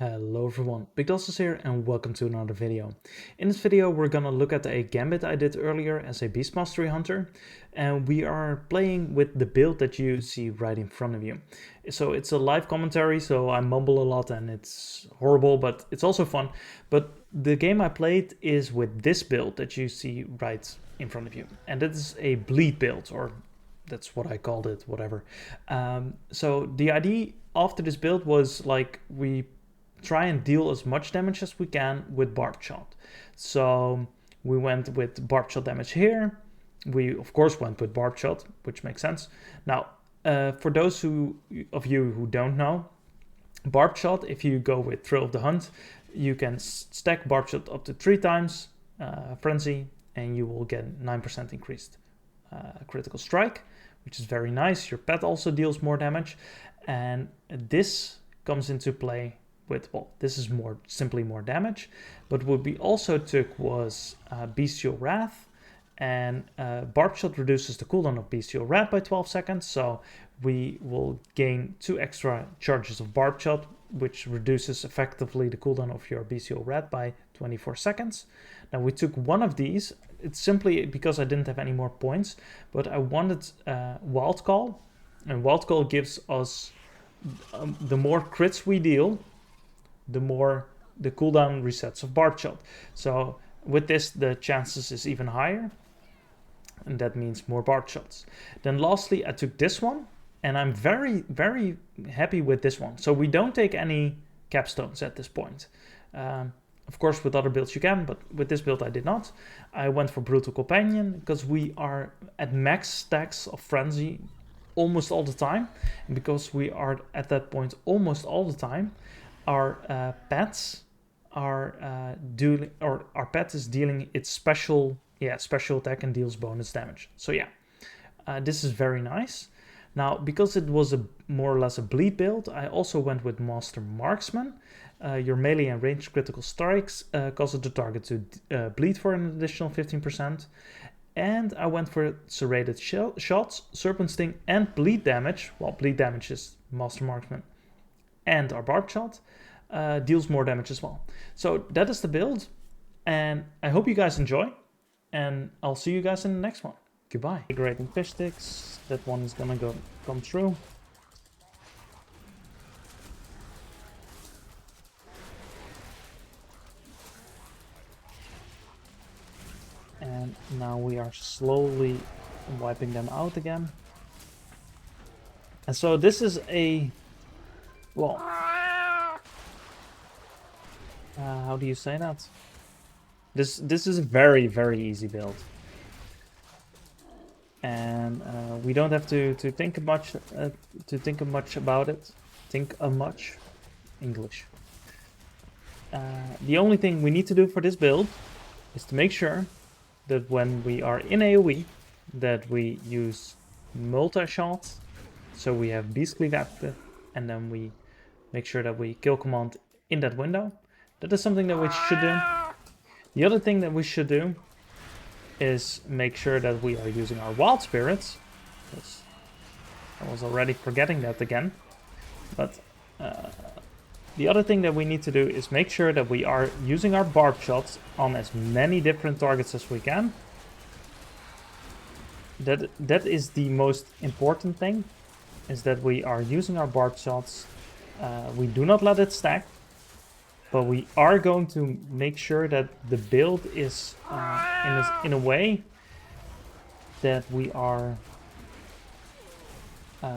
Hello everyone, BigDosses here and welcome to another video. In this video we're gonna look at a gambit I did earlier as a Beast Mastery Hunter, and we are playing with the build that you see right in front of you. So it's a live commentary, so I mumble a lot and it's horrible, but it's also fun. But the game I played is with this build that you see right in front of you, and it is a bleed build, or that's what I called it, whatever. So the idea after this build was like we try and deal as much damage as we can with barbed shot. So we went with barbed shot damage here. We of course went with barbed shot, which makes sense. Now, for those of you who don't know, barbed shot, if you go with Thrill of the Hunt, you can stack barbed shot up to 3 times frenzy, and you will get 9% increased critical strike, which is very nice. Your pet also deals more damage, and this comes into play with, well, this is simply more damage, but what we also took was Bestial Wrath, and Barbed Shot reduces the cooldown of Bestial Wrath by 12 seconds, so we will gain 2 extra charges of Barbed Shot, which reduces effectively the cooldown of your Bestial Wrath by 24 seconds. Now we took one of these, it's simply because I didn't have any more points, but I wanted Wild Call, and Wild Call gives us the more crits we deal, the more the cooldown resets of Barbed Shot. So with this, the chances is even higher, and that means more Barbed Shots. Then lastly, I took this one, and I'm very, very happy with this one. So we don't take any capstones at this point. Of course, with other builds you can, but with this build I did not. I went for Brutal Companion because we are at max stacks of Frenzy almost all the time. And because we are at that point almost all the time, our pets are doing, or our pet is dealing its special attack and deals bonus damage. So yeah, this is very nice. Now, because it was more or less a bleed build, I also went with Master Marksman. Your melee and ranged critical strikes causes the target to bleed for an additional 15%. And I went for serrated shots, Serpent Sting, and bleed damage. Well, bleed damage is Master Marksman and our Barbed Shot, deals more damage as well. So that is the build, and I hope you guys enjoy, and I'll see you guys in the next one. Goodbye. Great and fish sticks, that one is gonna come through. And now we are slowly wiping them out again. And so this is a, well, how do you say that? This is a very, very easy build, and we don't have to think much about it. English. The only thing we need to do for this build is to make sure that when we are in AoE, that we use multi-shot, so we have Beast Cleave active, and then we make sure that we kill command in that window. That is something that we should do. The other thing that we should do is make sure that we are using our Wild Spirits, because I was already forgetting that again. But the other thing that we need to do is make sure that we are using our Barbed Shots on as many different targets as we can. That is the most important thing, is that we are using our Barbed Shots. We do not let it stack, but we are going to make sure that the build is in a way that we are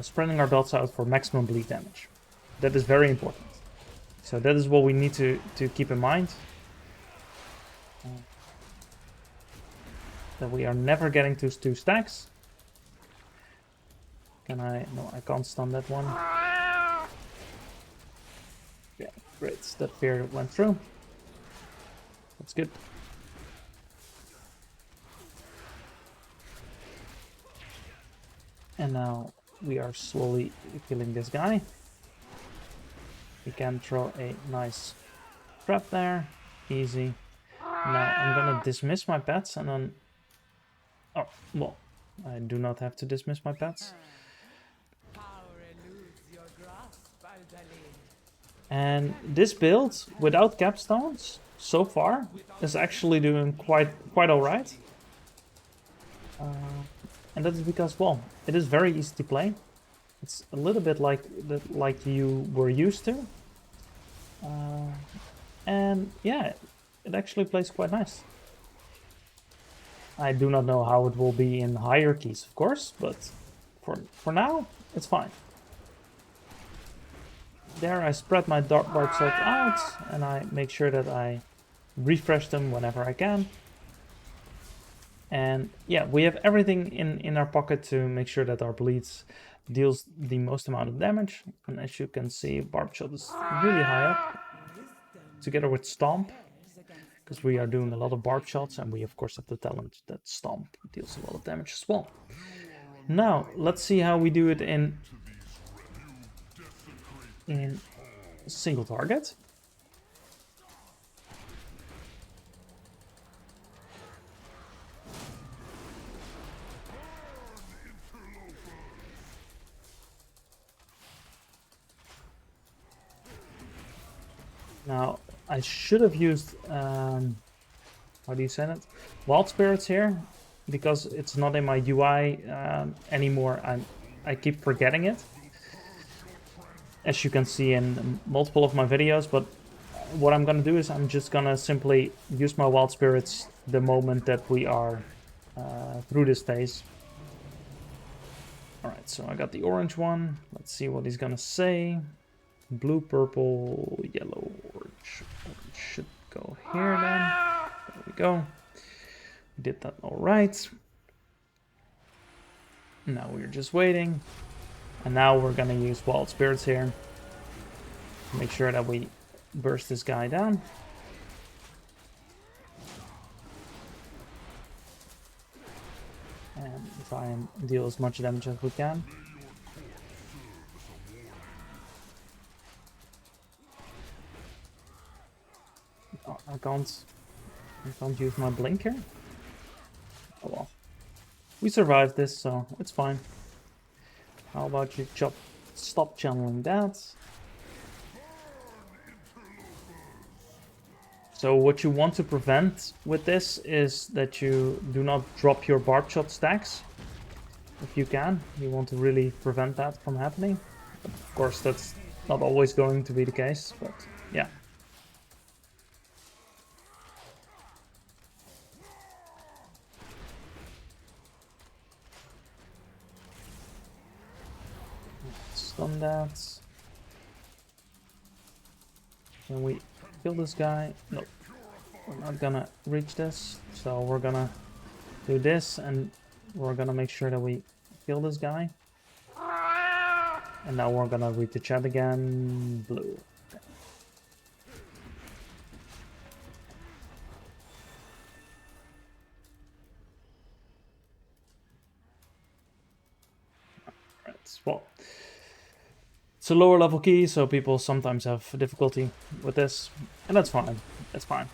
spreading our belts out for maximum bleed damage. That is very important. So that is what we need to keep in mind. That we are never getting to 2 stacks. Can I? No, I can't stun that one. Yeah, great. That fear went through. That's good. And now we are slowly killing this guy. We can throw a nice trap there. Easy. Now I'm gonna dismiss my pets and then... Oh, well, I do not have to dismiss my pets. And this build, without capstones, so far, is actually doing quite alright. And that is because, well, it is very easy to play. It's a little bit like you were used to. And yeah, it actually plays quite nice. I do not know how it will be in hierarchies, of course, but for now, it's fine. There I spread my dark barb salt out, and I make sure that I refresh them whenever I can. And yeah, we have everything in our pocket to make sure that our bleeds deals the most amount of damage. And as you can see, barb shot is really high up, together with stomp, because we are doing a lot of barb shots, and we of course have the talent that stomp deals a lot of damage as well. Now let's see how we do it in single target. Now I should have used how do you say it? Wild spirits here, because it's not in my UI anymore. I keep forgetting it, as you can see in multiple of my videos. But what I'm gonna do is I'm just gonna simply use my wild spirits the moment that we are through this phase. All right, so I got the orange one. Let's see what he's gonna say. Blue, purple, yellow, orange. Orange should go here then. There we go. We did that all right. Now we're just waiting. And now we're gonna use wild spirits here. Make sure that we burst this guy down. And try and deal as much damage as we can. Oh, I can't use my blinker. Oh well. We survived this, so it's fine. How about you stop channeling that? So what you want to prevent with this is that you do not drop your barb shot stacks. If you can, you want to really prevent that from happening. But of course, that's not always going to be the case, but yeah. Stun that. Can we kill this guy? Nope. We're not gonna reach this, so we're gonna do this, and we're gonna make sure that we kill this guy. And now we're gonna read the chat again. Blue. Okay. Alright, well, it's a lower level key, so people sometimes have difficulty with this, and that's fine. That's fine.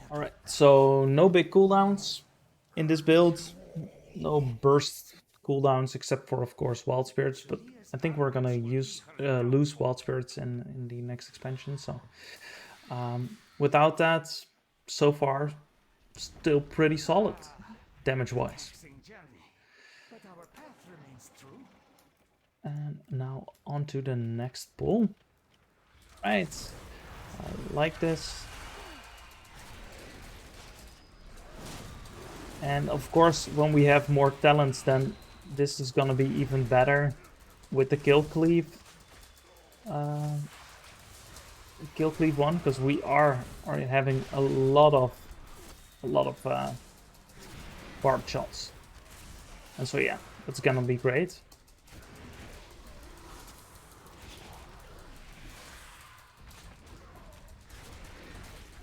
Alright, so no big cooldowns in this build. No burst cooldowns, except for, of course, Wild Spirits. But I think we're gonna lose Wild Spirits in the next expansion. So without that, so far, still pretty solid damage-wise. And now on to the next pull. Right, I like this. And of course, when we have more talents, then this is gonna be even better with the kill cleave one, because we are having a lot of barb shots, and so yeah, it's gonna be great.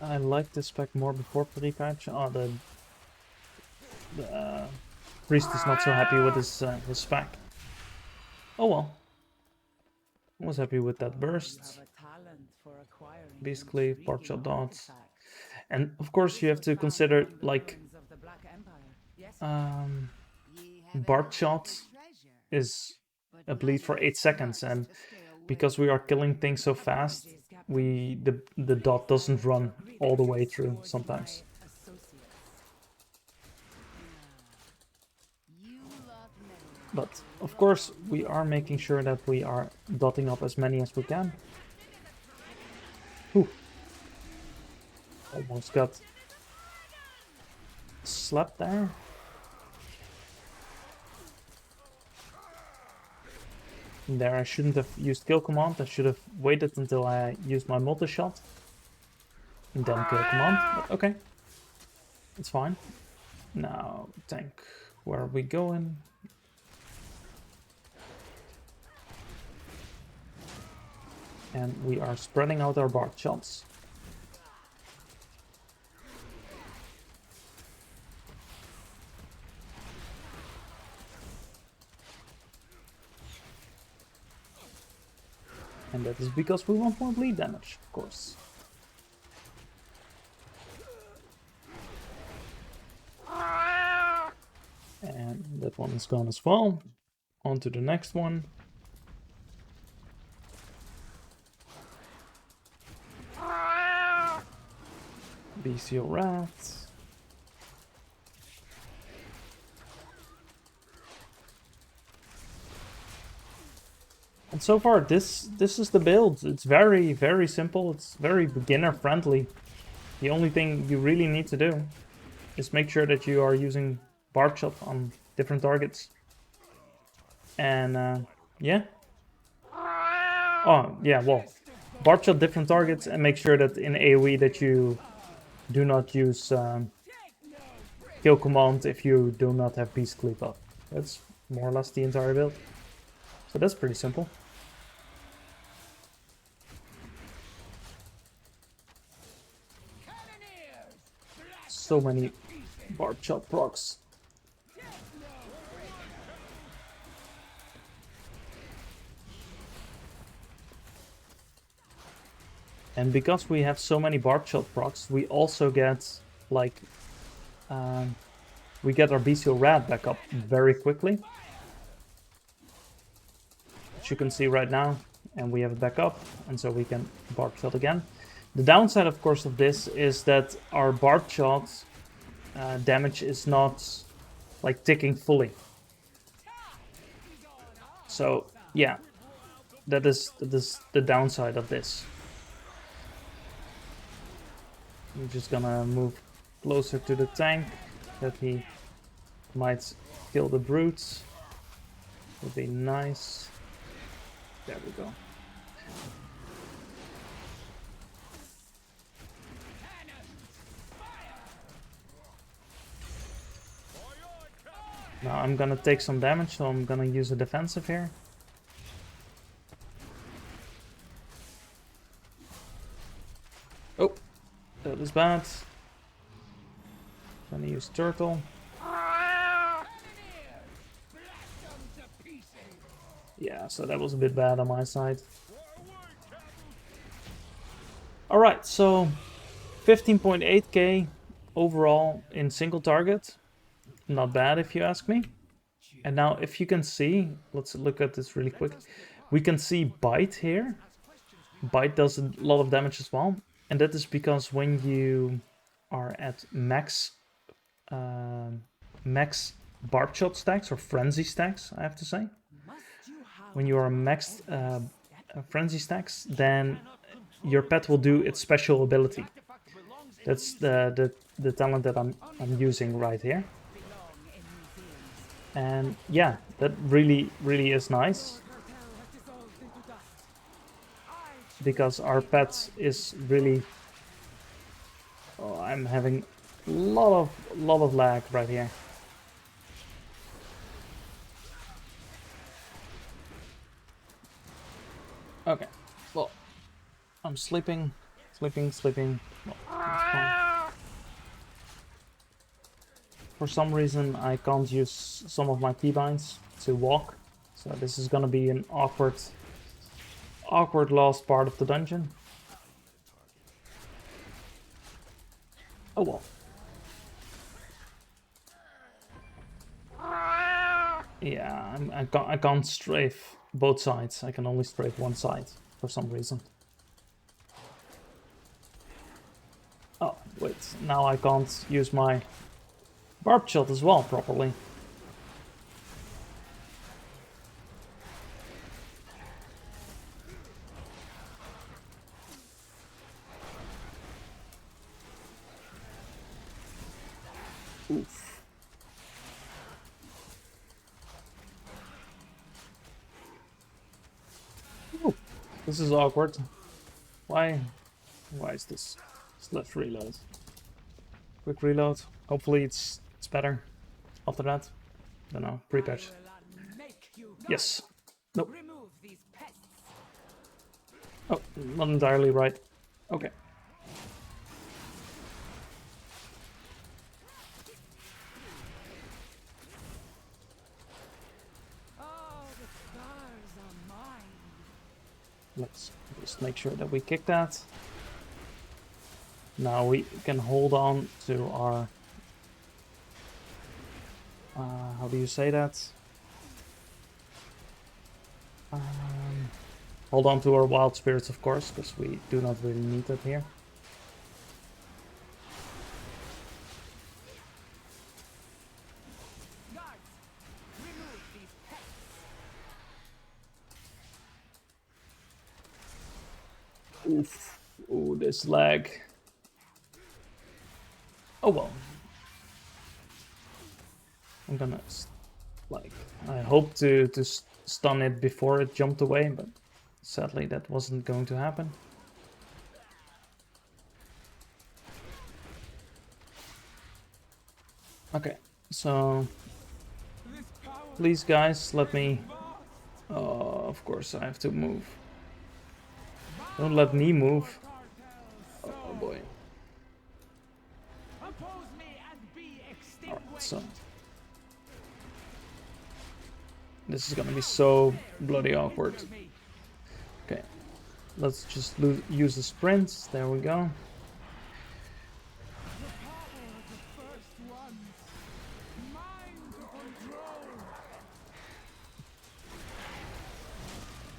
I like this spec more before prepatch. Oh, the priest is not so happy with his spec. Oh well. I was happy with that burst. Beast cleave, barb shot dots. And of course you have to consider, like, Bard shot is a bleed for 8 seconds, and because we are killing things so fast, the dot doesn't run all the way through sometimes. But of course we are making sure that we are dotting up as many as we can. Whew. Almost got slapped there. There I shouldn't have used kill command. I should have waited until I used my multi-shot and then kill command, but okay. It's fine. Now, tank, where are we going? And we are spreading out our bard shots. And that is because we want more bleed damage, of course. And that one is gone as well. On to the next one. Bestial rats. And so far, this is the build. It's very, very simple. It's very beginner friendly. The only thing you really need to do is make sure that you are using Bard Shot on different targets. And yeah. Oh, yeah, well, Bard Shot different targets and make sure that in AoE that you do not use kill command if you do not have beast cleave up. That's more or less the entire build. So that's pretty simple. So many Bard Shot procs. And because we have so many Bard Shot procs, we also get like we get our bestial rat back up very quickly, which you can see right now, and we have it back up, and so we can Bard Shot again. The downside, of course, of this is that our Bard Shot damage is not like ticking fully. So yeah, that is the downside of this. I'm just gonna move closer to the tank that he might kill the brutes. Would be nice. There we go. Now I'm gonna take some damage, so I'm gonna use a defensive here. Oh, that is bad. Gonna use turtle. Yeah, so that was a bit bad on my side. Alright, so 15.8k overall in single target. Not bad if you ask me. And now if you can see, let's look at this really quick. We can see bite here. Bite does a lot of damage as well. And that is because when you are at max Bard Shot stacks, or frenzy stacks, I have to say. When you are maxed frenzy stacks, then your pet will do its special ability. That's the talent that I'm using right here. And yeah, that really is nice. Because our pet is really... Oh, I'm having a lot of lag right here. Okay, well, I'm sleeping. Well, that's fine. For some reason, I can't use some of my keybinds to walk, so this is gonna be an awkward last part of the dungeon. Oh well. Yeah, I can't strafe both sides. I can only strafe one side for some reason. Oh, wait. Now I can't use my barb shot as well properly. Oof. Ooh, this is awkward. Why is this? Let's reload. Quick reload. Hopefully it's better after that. Don't know. Pre-patch. Yes. Nope. Oh, not entirely right. Okay. Let's just make sure that we kick that. Now we can hold on to our... how do you say that? Hold on to our wild spirits, of course, because we do not really need that here. Oof. Ooh, this lag. Oh well. I'm gonna, like, I hope to stun it before it jumped away, but sadly that wasn't going to happen. Okay, so please guys, let me... Oh, of course I have to move. Don't let me move. Oh boy. Alright, so this is gonna be so bloody awkward. Okay, let's just use the sprints. There we go.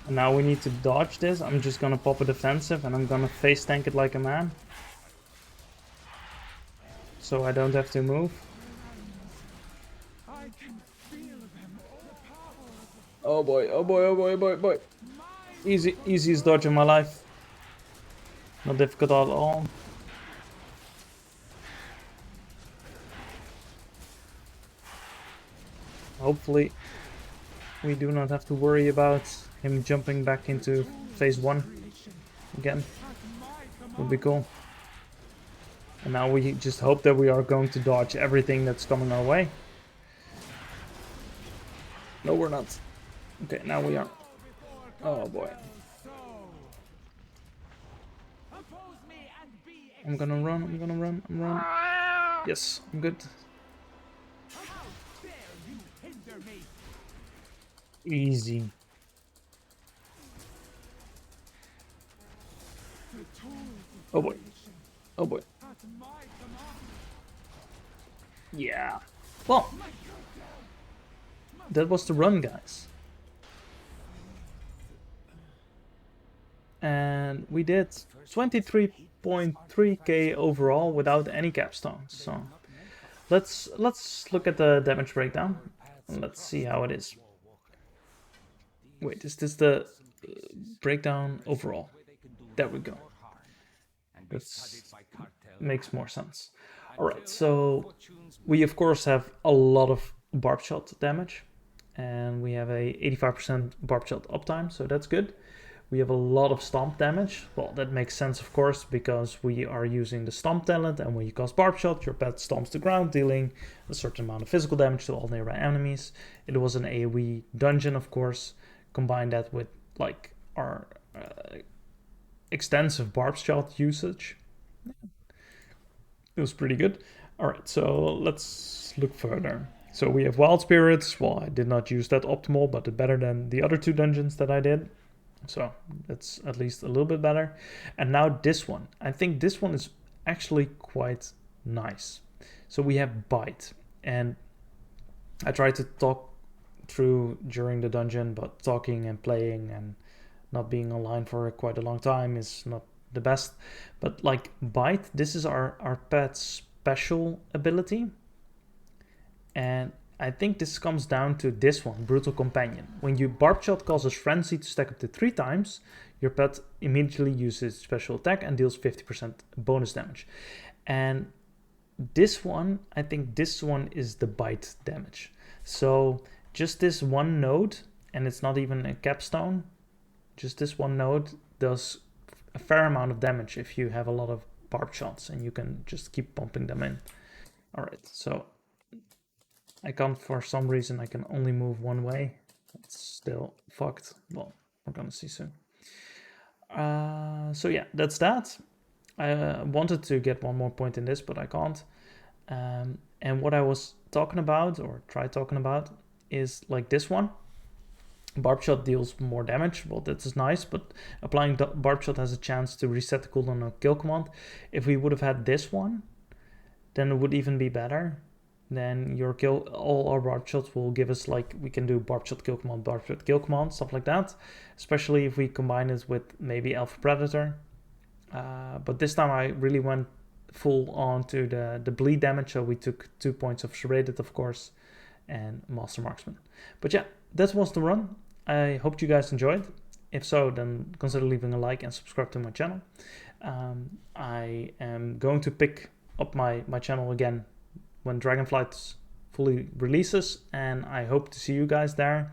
And now we need to dodge this. I'm just gonna pop a defensive and I'm gonna face tank it like a man. So I don't have to move. Oh boy, oh boy, oh boy, oh boy, oh boy. Easiest dodge in my life. Not difficult at all. Hopefully we do not have to worry about him jumping back into phase 1 again. Would be cool. And now we just hope that we are going to dodge everything that's coming our way. No, we're not. Okay, now we are. Oh boy. I'm gonna run, I'm gonna run, I'm running. Yes, I'm good. Easy. Oh boy. Oh boy. Yeah. Well, that was the run, guys. And we did 23.3k overall without any capstones. So let's look at the damage breakdown. Let's see how it is. Wait, is this the breakdown overall? There we go. That makes more sense. Alright, so we of course have a lot of barb shot damage. And we have a 85% barb shot uptime, so that's good. We have a lot of stomp damage. Well, that makes sense, of course, because we are using the stomp talent, and when you cast barb shot, your pet stomps the ground, dealing a certain amount of physical damage to all nearby enemies. It was an AoE dungeon, of course. Combine that with like our extensive barb shot usage. It was pretty good. All right, so let's look further. So we have Wild Spirits. Well, I did not use that optimal, but better than the other 2 dungeons that I did. So that's at least a little bit better. And now this one. I think this one is actually quite nice. So we have Bite. And I tried to talk through during the dungeon, but talking and playing and not being online for quite a long time is not the best. But like Bite, this is our pet's special ability. And I think this comes down to this one, Brutal Companion. When you Barb Shot causes Frenzy to stack up to 3 times, your pet immediately uses special attack and deals 50% bonus damage. And this one, I think this one is the Bite damage. So just this one node, and it's not even a capstone, just this one node does a fair amount of damage if you have a lot of Barb Shots, and you can just keep pumping them in. All right, so I can't, for some reason, I can only move one way. It's still fucked. Well, we're gonna see soon. So yeah, that's that. I wanted to get one more point in this, but I can't. And what I was talking about, or tried talking about, is like this one. Barb Shot deals more damage. Well, that is nice, but applying Barb Shot has a chance to reset the cooldown of kill command. If we would have had this one, then it would even be better. Then your all our Barb Shots will give us, like, we can do Barb Shot kill command, stuff like that. Especially if we combine it with maybe Alpha Predator. But this time I really went full on to the bleed damage, so we took 2 points of Serrated, of course, and Master Marksman. But yeah, that was the run. I hope you guys enjoyed. If so, then consider leaving a like and subscribe to my channel. I am going to pick up my channel again when Dragonflight fully releases, and I hope to see you guys there,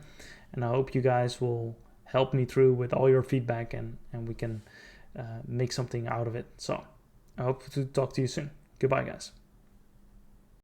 and I hope you guys will help me through with all your feedback, and we can make something out of it. So I hope to talk to you soon. Goodbye, guys.